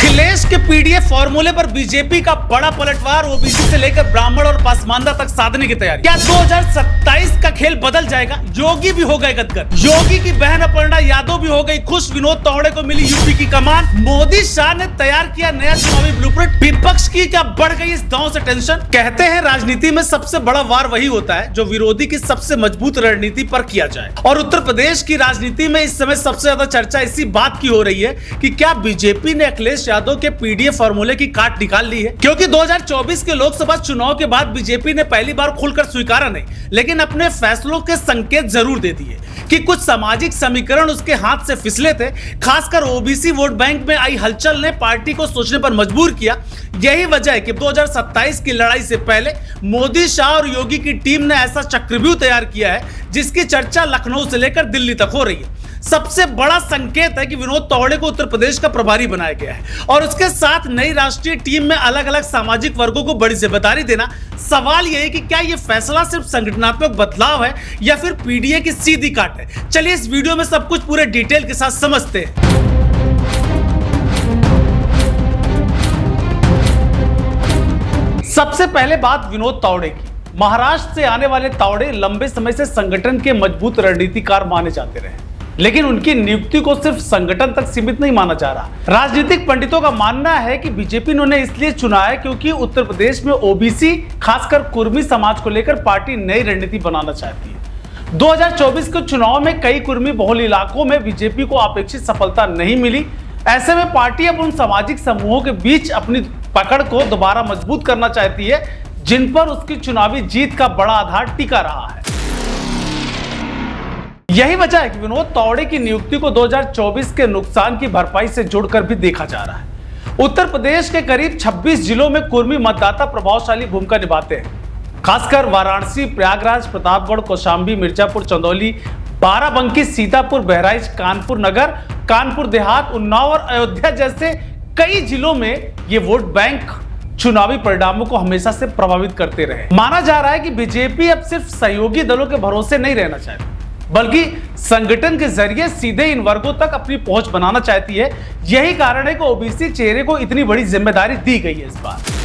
अखिलेश के पीडीएफ फॉर्मूले पर बीजेपी का बड़ा पलटवार, ओबीसी से लेकर ब्राह्मण और पसमानदा तक साधने की तैयारी। क्या 2027 का खेल बदल जाएगा? योगी भी हो गए गदगद, योगी की बहन अपर्णा यादव भी हो गई खुश, विनोद तावड़े को मिली यूपी की कमान, मोदी शाह ने तैयार किया नया चुनावी ब्लूप्रिंट, विपक्ष की क्या बढ़ गई इस दांव से टेंशन। कहते हैं राजनीति में सबसे बड़ा वार वही होता है जो विरोधी की सबसे मजबूत रणनीति पर किया जाए, और उत्तर प्रदेश की राजनीति में इस समय सबसे ज्यादा चर्चा इसी बात की हो रही है कि क्या बीजेपी ने अखिलेश यादव के पीडीएफ फॉर्मूले की काट निकाल ली है। क्योंकि 2024 के लोकसभा चुनाव के बाद बीजेपी ने पहली बार खुलकर स्वीकारा नहीं, लेकिन अपने फैसलों के संकेत जरूर दे दिए कि कुछ सामाजिक समीकरण उसके हाथ से फिसले थे। खासकर ओबीसी वोट बैंक में आई हलचल ने पार्टी को सोचने पर मजबूर किया। यही वजह है कि 2027 की लड़ाई से पहले मोदी, शाह और योगी की टीम ने ऐसा चक्रव्यूह तैयार किया है जिसकी चर्चा लखनऊ से लेकर दिल्ली तक हो रही है। सबसे बड़ा संकेत है कि विनोद तावड़े को उत्तर प्रदेश का प्रभारी बनाया गया है और उसके साथ नई राष्ट्रीय टीम में अलग अलग सामाजिक वर्गों को बड़ी जिम्मेदारी देना। सवाल यह है कि क्या यह फैसला सिर्फ संगठनात्मक बदलाव है या फिर पीडीए की सीधी काट है। चलिए इस वीडियो में सब कुछ पूरे डिटेल के साथ समझते हैं। सबसे पहले बात विनोद तावड़े की। महाराष्ट्र से आने वाले तावड़े लंबे समय से संगठन के मजबूत रणनीतिकार माने जाते रहे, लेकिन उनकी नियुक्ति को सिर्फ संगठन तक सीमित नहीं माना जा रहा। राजनीतिक पंडितों का मानना है कि बीजेपी ने उन्हें इसलिए चुना है क्योंकि उत्तर प्रदेश में ओबीसी, खासकर कुर्मी समाज को लेकर पार्टी नई रणनीति बनाना चाहती है। 2024 के चुनाव में कई कुर्मी बहुल इलाकों में बीजेपी को अपेक्षित सफलता नहीं मिली। ऐसे में पार्टी अब उन सामाजिक समूहों के बीच अपनी पकड़ को दोबारा मजबूत करना चाहती है जिन पर उसकी चुनावी जीत का बड़ा आधार टिका रहा है। यही वजह है कि विनोद तावड़े की नियुक्ति को 2024 के नुकसान की भरपाई से जोड़कर भी देखा जा रहा है। उत्तर प्रदेश के करीब 26 जिलों में कुर्मी मतदाता प्रभावशाली भूमिका निभाते हैं। खासकर वाराणसी, प्रयागराज, प्रतापगढ़, कौशाम्बी, मिर्जापुर, चंदौली, बाराबंकी, सीतापुर, बहराइच, कानपुर नगर, कानपुर देहात, उन्नाव और अयोध्या जैसे कई जिलों में ये वोट बैंक चुनावी परिणामों को हमेशा से प्रभावित करते रहे। माना जा रहा है कि बीजेपी अब सिर्फ सहयोगी दलों के भरोसे नहीं रहना चाहती, बल्कि संगठन के जरिए सीधे इन वर्गों तक अपनी पहुंच बनाना चाहती है। यही कारण है कि ओबीसी चेहरे को इतनी बड़ी जिम्मेदारी दी गई है इस बार।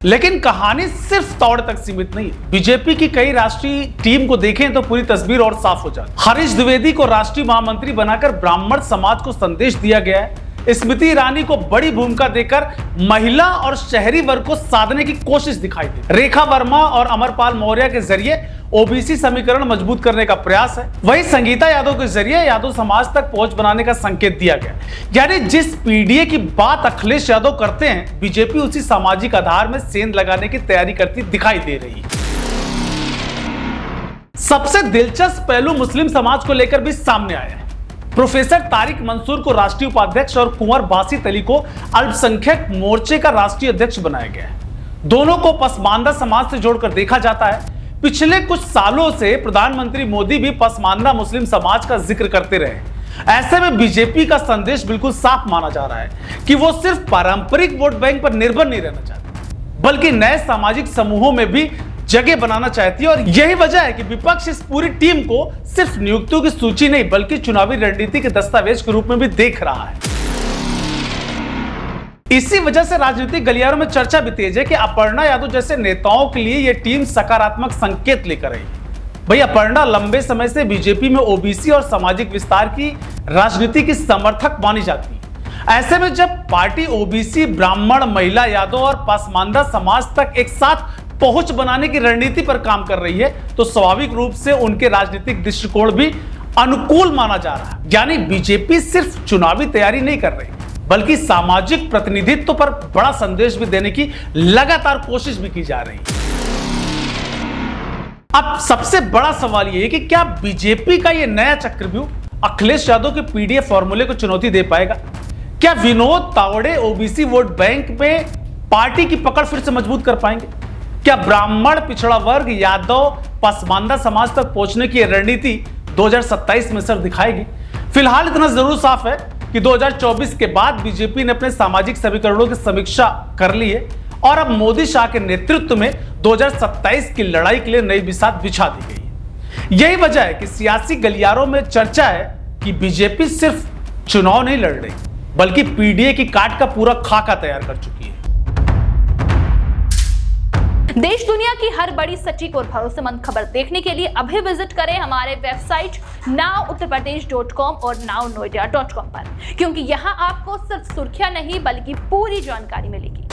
लेकिन कहानी सिर्फ तावड़े तक सीमित नहीं है। बीजेपी की कई राष्ट्रीय टीम को देखें तो पूरी तस्वीर और साफ हो जाती है। हरीश द्विवेदी को राष्ट्रीय महामंत्री बनाकर ब्राह्मण समाज को संदेश दिया गया है। स्मृति ईरानी को बड़ी भूमिका देकर महिला और शहरी वर्ग को साधने की कोशिश दिखाई दी। रेखा वर्मा और अमरपाल मौर्य के जरिए ओबीसी समीकरण मजबूत करने का प्रयास है। वहीं संगीता यादव के जरिए यादव समाज तक पहुंच बनाने का संकेत दिया गया। यानी जिस पीडीए की बात अखिलेश यादव करते हैं, बीजेपी उसी सामाजिक आधार में सेंध लगाने की तैयारी करती दिखाई दे रही है। सबसे दिलचस्प पहलू मुस्लिम समाज को लेकर भी सामने आया है। प्रोफेसर तारिक मंसूर को राष्ट्रीय उपाध्यक्ष और कुंवर बासित अली को अल्पसंख्यक मोर्चे का राष्ट्रीय अध्यक्ष बनाया गया है। दोनों को पसमानदा समाज से जोड़कर देखा जाता है। पिछले कुछ सालों से प्रधानमंत्री मोदी भी पसमानदा मुस्लिम समाज का जिक्र करते रहे। ऐसे में बीजेपी का संदेश बिल्कुल साफ माना जा रहा है कि वो सिर्फ पारंपरिक वोट बैंक पर निर्भर नहीं रहना चाहती, बल्कि नए सामाजिक समूहों में भी जगह बनाना चाहती है। और यही वजह है कि विपक्ष इस पूरी टीम को सिर्फ नियुक्तियों की सूची नहीं बल्कि चुनावी रणनीति के दस्तावेज के रूप में भी देख रहा है। इसी वजह से राजनीतिक गलियारों में चर्चा भी तेज है कि अपर्णा यादव जैसे नेताओं के लिए यह टीम सकारात्मक संकेत लेकर आई। भाई, अपर्णा लंबे समय से बीजेपी में ओबीसी और सामाजिक विस्तार की राजनीति की समर्थक मानी जाती है। ऐसे में जब पार्टी ओबीसी, ब्राह्मण, महिला, यादव और पसमानदा समाज तक एक साथ पहुंच बनाने की रणनीति पर काम कर रही है, तो स्वाभाविक रूप से उनके राजनीतिक दृष्टिकोण भी अनुकूल माना जा रहा है। यानी बीजेपी सिर्फ चुनावी तैयारी नहीं कर रही, बल्कि सामाजिक प्रतिनिधित्व पर बड़ा संदेश भी देने की लगातार कोशिश भी की जा रही है। अब सबसे बड़ा सवाल यह है कि क्या बीजेपी का यह नया चक्रव्यूह अखिलेश यादव के पीडीएफ फॉर्मूले को चुनौती दे पाएगा? क्या Vinod Tawde OBC vote bank में पार्टी की पकड़ फिर से मजबूत कर पाएंगे? क्या ब्राह्मण, पिछड़ा वर्ग, यादव, पसमानदा समाज तक पहुंचने की रणनीति 2027 में सर दिखाएगी? फिलहाल इतना जरूर साफ है कि 2024 के बाद बीजेपी ने अपने सामाजिक समीकरणों की समीक्षा कर ली है और अब मोदी शाह के नेतृत्व में 2027 की लड़ाई के लिए नई बिसात बिछा दी गई है। यही वजह है कि सियासी गलियारों में चर्चा है कि बीजेपी सिर्फ चुनाव नहीं लड़ रही, बल्कि पीडीए की काट का पूरा खाका तैयार कर चुकी है। देश दुनिया की हर बड़ी सटीक और भरोसेमंद खबर देखने के लिए अभी विजिट करें हमारे वेबसाइट nowuttarpradesh.com और nownoida.com पर, क्योंकि यहां आपको सिर्फ सुर्खियां नहीं बल्कि पूरी जानकारी मिलेगी।